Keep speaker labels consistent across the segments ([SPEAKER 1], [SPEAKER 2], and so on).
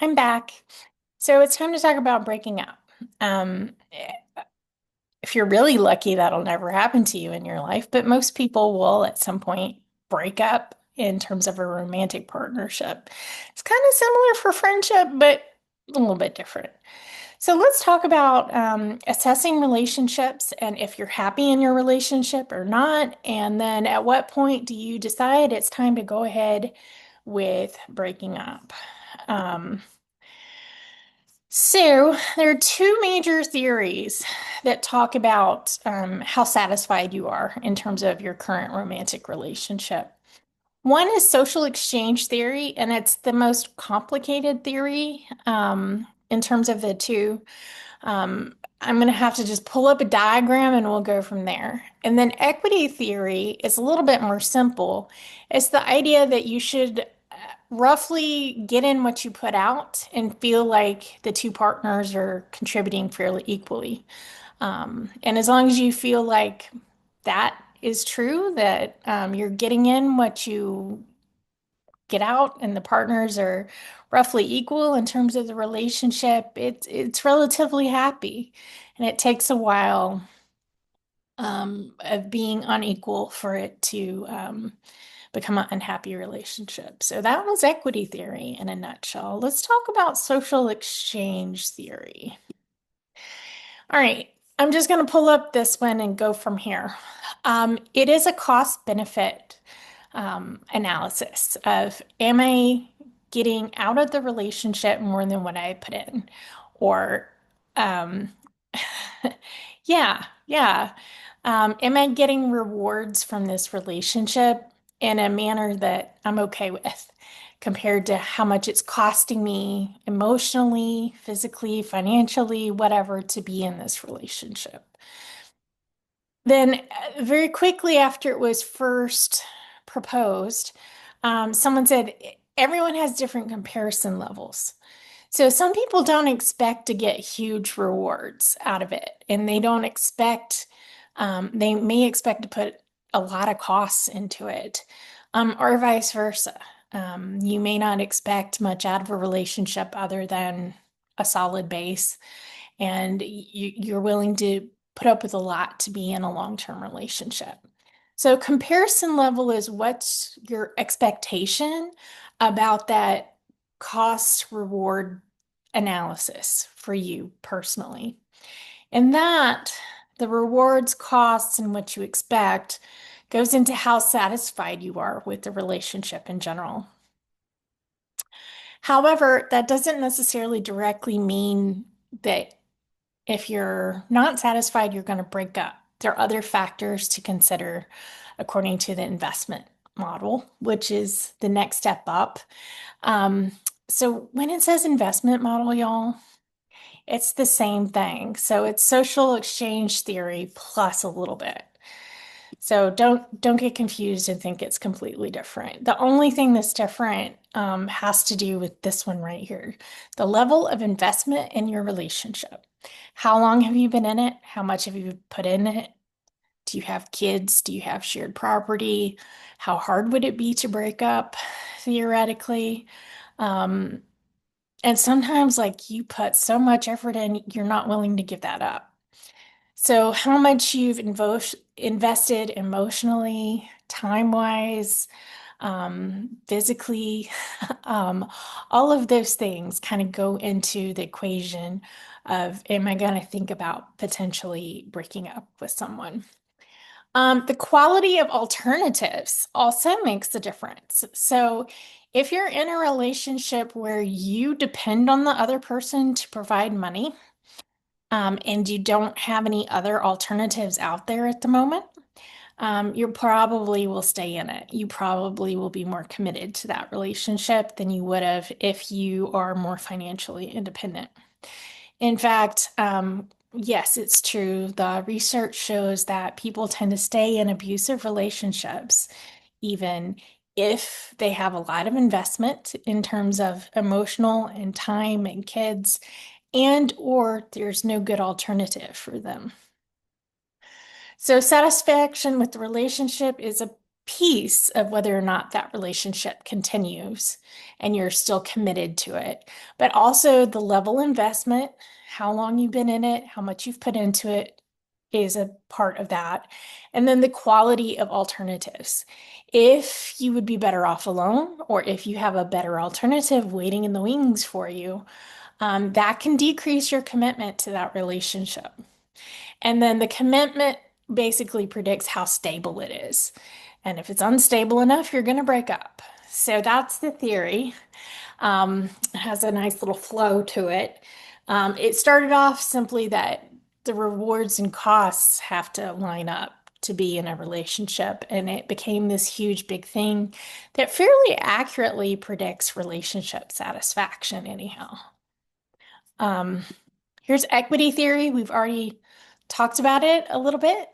[SPEAKER 1] I'm back. So it's time to talk about breaking up. Um, if you're really lucky, that'll never happen to you in your life, but most people will at some point break up in terms of a romantic partnership. It's kind of similar for friendship, but a little bit different. So let's talk about assessing relationships and if you're happy in your relationship or not. And then at what point do you decide it's time to go ahead with breaking up? Um, So, there are two major theories that talk about how satisfied you are in terms of your current romantic relationship. One is social exchange theory, and it's the most complicated theory in terms of the two. I'm going to have to just pull up a diagram and we'll go from there. And then equity theory is a little bit more simple. It's the idea that you should roughly get in what you put out and feel like the two partners are contributing fairly equally. And as long as you feel like that is true, that you're getting in what you get out and the partners are roughly equal in terms of the relationship, it's relatively happy. And it takes a while of being unequal for it to become an unhappy relationship. So that was equity theory in a nutshell. Let's talk about social exchange theory. All right, I'm just going to pull up this one and go from here. It is a cost benefit analysis of am I getting out of the relationship more than what I put in? Or, um, yeah. Am I getting rewards from this relationship in a manner that I'm okay with compared to how much it's costing me emotionally, physically, financially, whatever, to be in this relationship? Then, very quickly after it was first proposed, someone said everyone has different comparison levels. So some people don't expect to get huge rewards out of it, and they don't expect, they may expect to put a lot of costs into it, or vice versa. You may not expect much out of a relationship other than a solid base, and you're willing to put up with a lot to be in a long-term relationship. So comparison level is what's your expectation about that cost reward analysis for you personally. And that the rewards, costs, and what you expect goes into how satisfied you are with the relationship in general. However, that doesn't necessarily directly mean that if you're not satisfied, you're going to break up. There are other factors to consider according to the investment model, which is the next step up. Um, so when it says investment model, y'all, it's the same thing. So it's social exchange theory plus a little bit. So don't get confused and think it's completely different. The only thing that's different has to do with this one right here, the level of investment in your relationship. How long have you been in it? How much have you put in it? Do you have kids? Do you have shared property? How hard would it be to break up, theoretically? Um, and sometimes, like, you put so much effort in, you're not willing to give that up. So, how much you've invested emotionally, time-wise, physically, um, all of those things kind of go into the equation of am I going to think about potentially breaking up with someone? The quality of alternatives also makes a difference. So, if you're in a relationship where you depend on the other person to provide money, and you don't have any other alternatives out there at the moment, you probably will stay in it. You probably will be more committed to that relationship than you would have if you are more financially independent. In fact, yes, it's true. The research shows that people tend to stay in abusive relationships, even if they have a lot of investment in terms of emotional and time and kids, and or there's no good alternative for them. So satisfaction with the relationship is a piece of whether or not that relationship continues and you're still committed to it, but also the level investment, how long you've been in it, how much you've put into it is a part of that. And then the quality of alternatives. If you would be better off alone, or if you have a better alternative waiting in the wings for you, that can decrease your commitment to that relationship. And then the commitment basically predicts how stable it is. And if it's unstable enough, you're going to break up. So that's the theory. It has a nice little flow to it. It started off simply that the rewards and costs have to line up to be in a relationship. And it became this huge, big thing that fairly accurately predicts relationship satisfaction, anyhow. Um, Here's equity theory. We've already talked about it a little bit,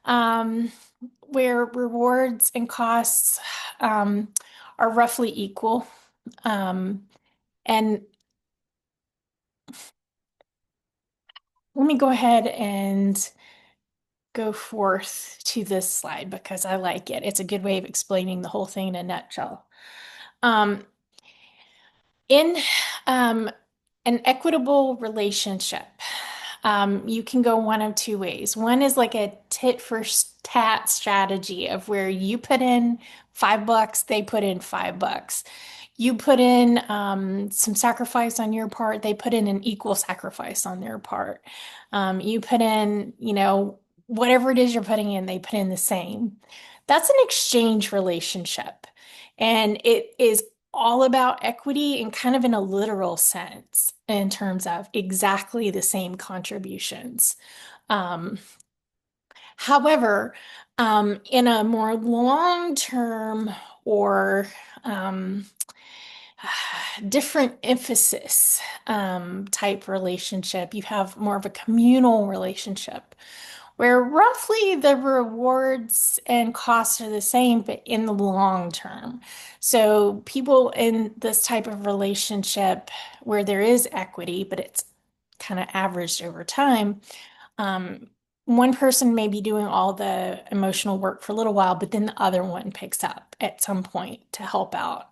[SPEAKER 1] um, where rewards and costs are roughly equal. Um, and let me go ahead and go forth to this slide because I like it. It's a good way of explaining the whole thing in a nutshell. Um, in an equitable relationship, you can go one of two ways. One is like a tit for tat strategy of where you put in $5, they put in $5. You put in some sacrifice on your part, they put in an equal sacrifice on their part. You put in, whatever it is you're putting in, they put in the same. That's an exchange relationship. And it is all about equity and kind of in a literal sense in terms of exactly the same contributions. Um, However, in a more long-term or um, different emphasis type relationship, you have more of a communal relationship where roughly the rewards and costs are the same, but in the long term. So people in this type of relationship where there is equity, but it's kind of averaged over time, um, one person may be doing all the emotional work for a little while, but then the other one picks up at some point to help out.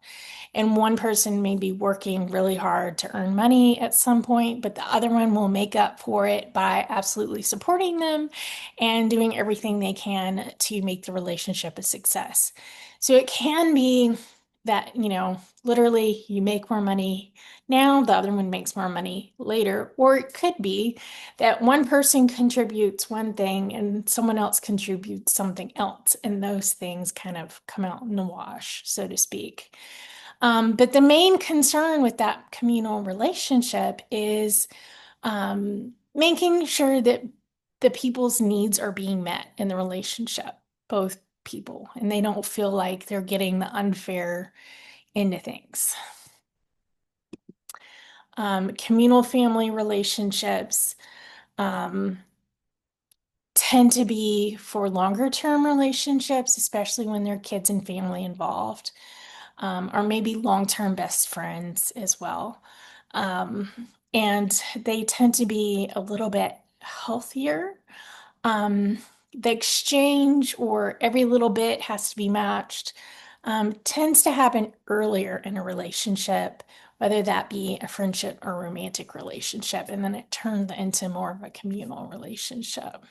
[SPEAKER 1] And one person may be working really hard to earn money at some point, but the other one will make up for it by absolutely supporting them and doing everything they can to make the relationship a success. So it can be that, literally you make more money now, the other one makes more money later. Or it could be that one person contributes one thing and someone else contributes something else, and those things kind of come out in the wash, so to speak. But the main concern with that communal relationship is making sure that the people's needs are being met in the relationship, both people, and they don't feel like they're getting the unfair into things. Communal family relationships um, tend to be for longer term relationships, especially when there are kids and family involved, or maybe long-term best friends as well. Um, and they tend to be a little bit healthier. Um, the exchange or every little bit has to be matched, tends to happen earlier in a relationship, whether that be a friendship or romantic relationship, and then it turns into more of a communal relationship.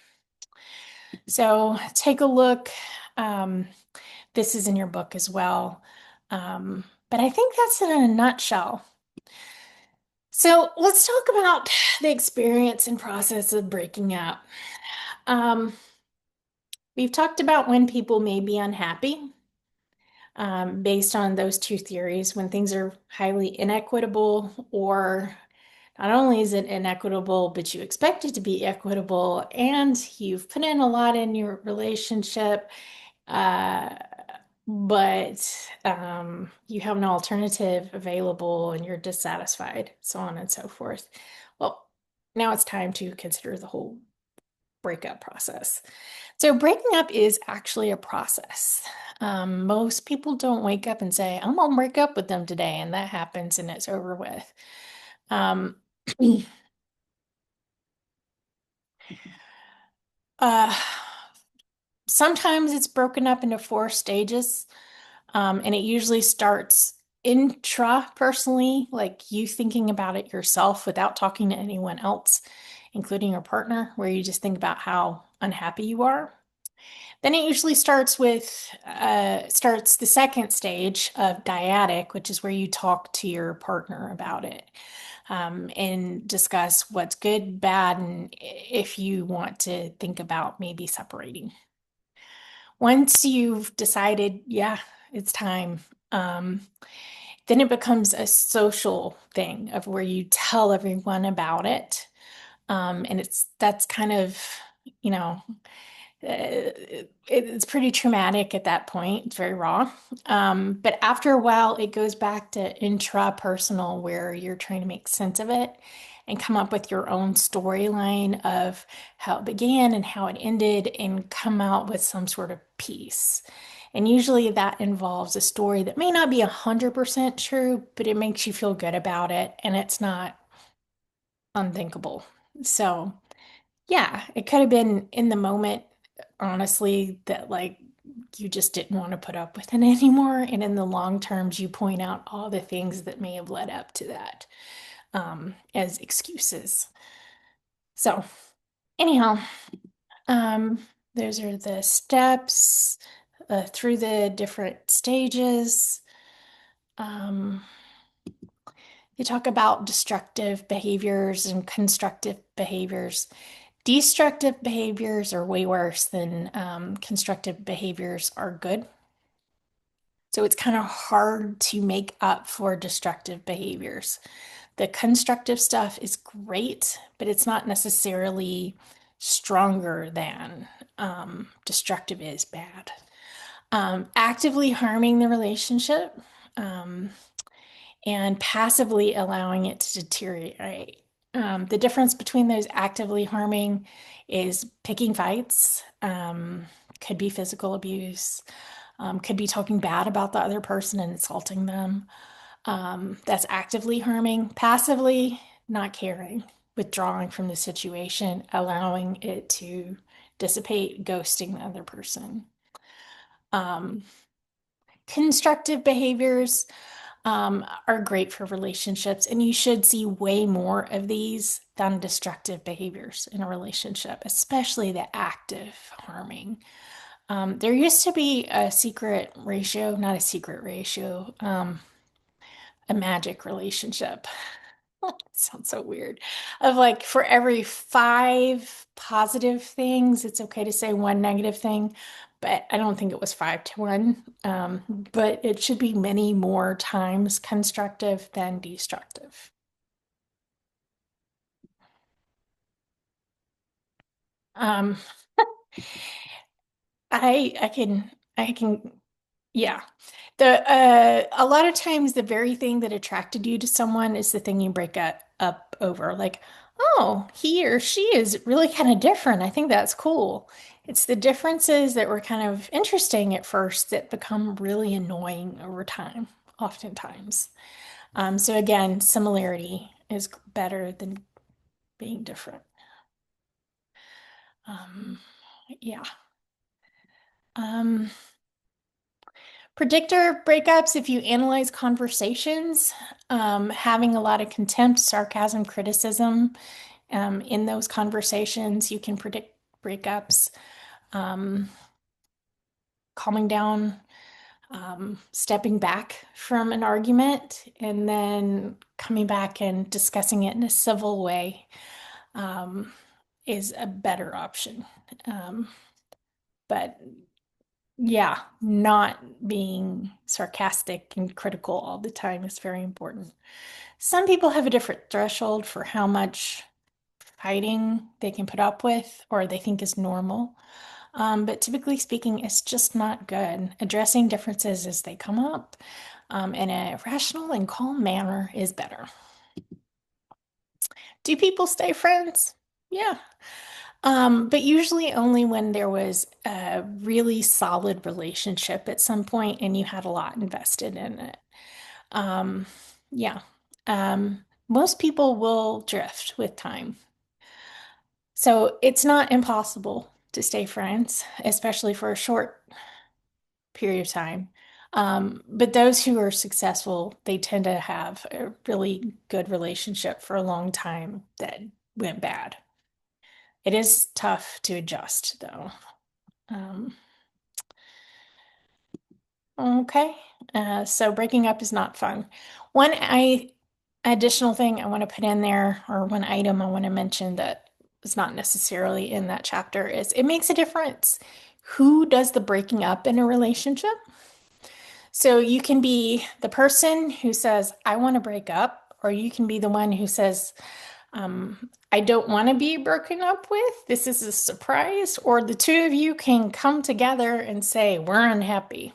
[SPEAKER 1] So take a look. Um, this is in your book as well. But I think that's it in a nutshell. So let's talk about the experience and process of breaking up. Um, we've talked about when people may be unhappy, based on those two theories, when things are highly inequitable, or not only is it inequitable, but you expect it to be equitable, and you've put in a lot in your relationship, uh, but you have an alternative available and you're dissatisfied, so on and so forth. Well, now it's time to consider the whole breakup process. So, breaking up is actually a process. Most people don't wake up and say, I'm gonna break up with them today, and that happens and it's over with. Um, uh, Sometimes it's broken up into four stages, and it usually starts intra-personally, like you thinking about it yourself without talking to anyone else, including your partner, where you just think about how unhappy you are. Then it usually starts the second stage of dyadic, which is where you talk to your partner about it, and discuss what's good, bad, and if you want to think about maybe separating. Once you've decided, yeah, it's time, um, then it becomes a social thing of where you tell everyone about it. And that's kind of, you know, it's pretty traumatic at that point. It's very raw. But after a while, it goes back to intrapersonal, where you're trying to make sense of it and come up with your own storyline of how it began and how it ended and come out with some sort of piece. And usually that involves a story that may not be 100% true, but it makes you feel good about it and it's not unthinkable. So, yeah, it could have been in the moment, honestly, that like you just didn't want to put up with it anymore. And in the long terms, you point out all the things that may have led up to that, as excuses. So, anyhow, um, those are the steps through the different stages. Um, you talk about destructive behaviors and constructive behaviors. Destructive behaviors are way worse than constructive behaviors are good. So it's kind of hard to make up for destructive behaviors. The constructive stuff is great, but it's not necessarily stronger than destructive is bad. Actively harming the relationship, um, and passively allowing it to deteriorate. The difference between those actively harming is picking fights, could be physical abuse, could be talking bad about the other person and insulting them. That's actively harming. Passively, not caring, withdrawing from the situation, allowing it to dissipate, ghosting the other person. Um, Constructive behaviors are great for relationships, and you should see way more of these than destructive behaviors in a relationship, especially the active harming. There used to be a secret ratio, not a secret ratio, a magic relationship. Sounds so weird. Of like for every five positive things, it's okay to say one negative thing, but I don't think it was 5 to 1. But it should be many more times constructive than destructive. Um, I can yeah. A lot of times the very thing that attracted you to someone is the thing you break up over. Like, oh, he or she is really kind of different. I think that's cool. It's the differences that were kind of interesting at first that become really annoying over time, oftentimes. So again, similarity is better than being different. Um, yeah. Um, Predictor breakups, if you analyze conversations, having a lot of contempt, sarcasm, criticism in those conversations, you can predict breakups. Um, Calming down, stepping back from an argument, and then coming back and discussing it in a civil way um, is a better option. Um, but yeah, not being sarcastic and critical all the time is very important. Some people have a different threshold for how much fighting they can put up with or they think is normal. But typically speaking, it's just not good. Addressing differences as they come up in a rational and calm manner is better. Do people stay friends? Yeah. But usually only when there was a really solid relationship at some point and you had a lot invested in it. Um, yeah. Most people will drift with time. So it's not impossible. to stay friends, especially for a short period of time. But those who are successful, they tend to have a really good relationship for a long time that went bad. It is tough to adjust, though. Um, okay, so breaking up is not fun. One additional thing I want to put in there, or one item I want to mention that is not necessarily in that chapter, is it makes a difference who does the breaking up in a relationship. So you can be the person who says, I want to break up, or you can be the one who says, I don't want to be broken up with. This is a surprise. Or the two of you can come together and say, we're unhappy.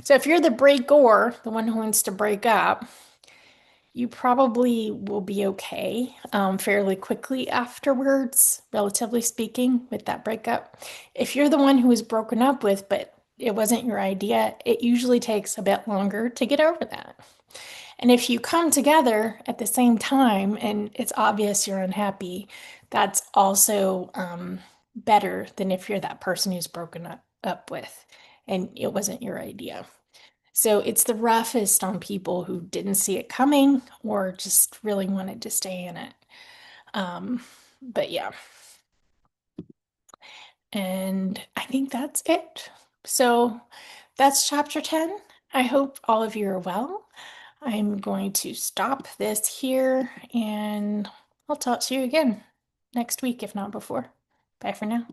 [SPEAKER 1] So if you're the breaker, the one who wants to break up, you probably will be okay fairly quickly afterwards, relatively speaking, with that breakup. If you're the one who was broken up with, but it wasn't your idea, it usually takes a bit longer to get over that. And if you come together at the same time and it's obvious you're unhappy, that's also better than if you're that person who's broken up with and it wasn't your idea. So it's the roughest on people who didn't see it coming or just really wanted to stay in it. But yeah, and I think that's it. So that's chapter 10. I hope all of you are well. I'm going to stop this here and I'll talk to you again next week, if not before. Bye for now.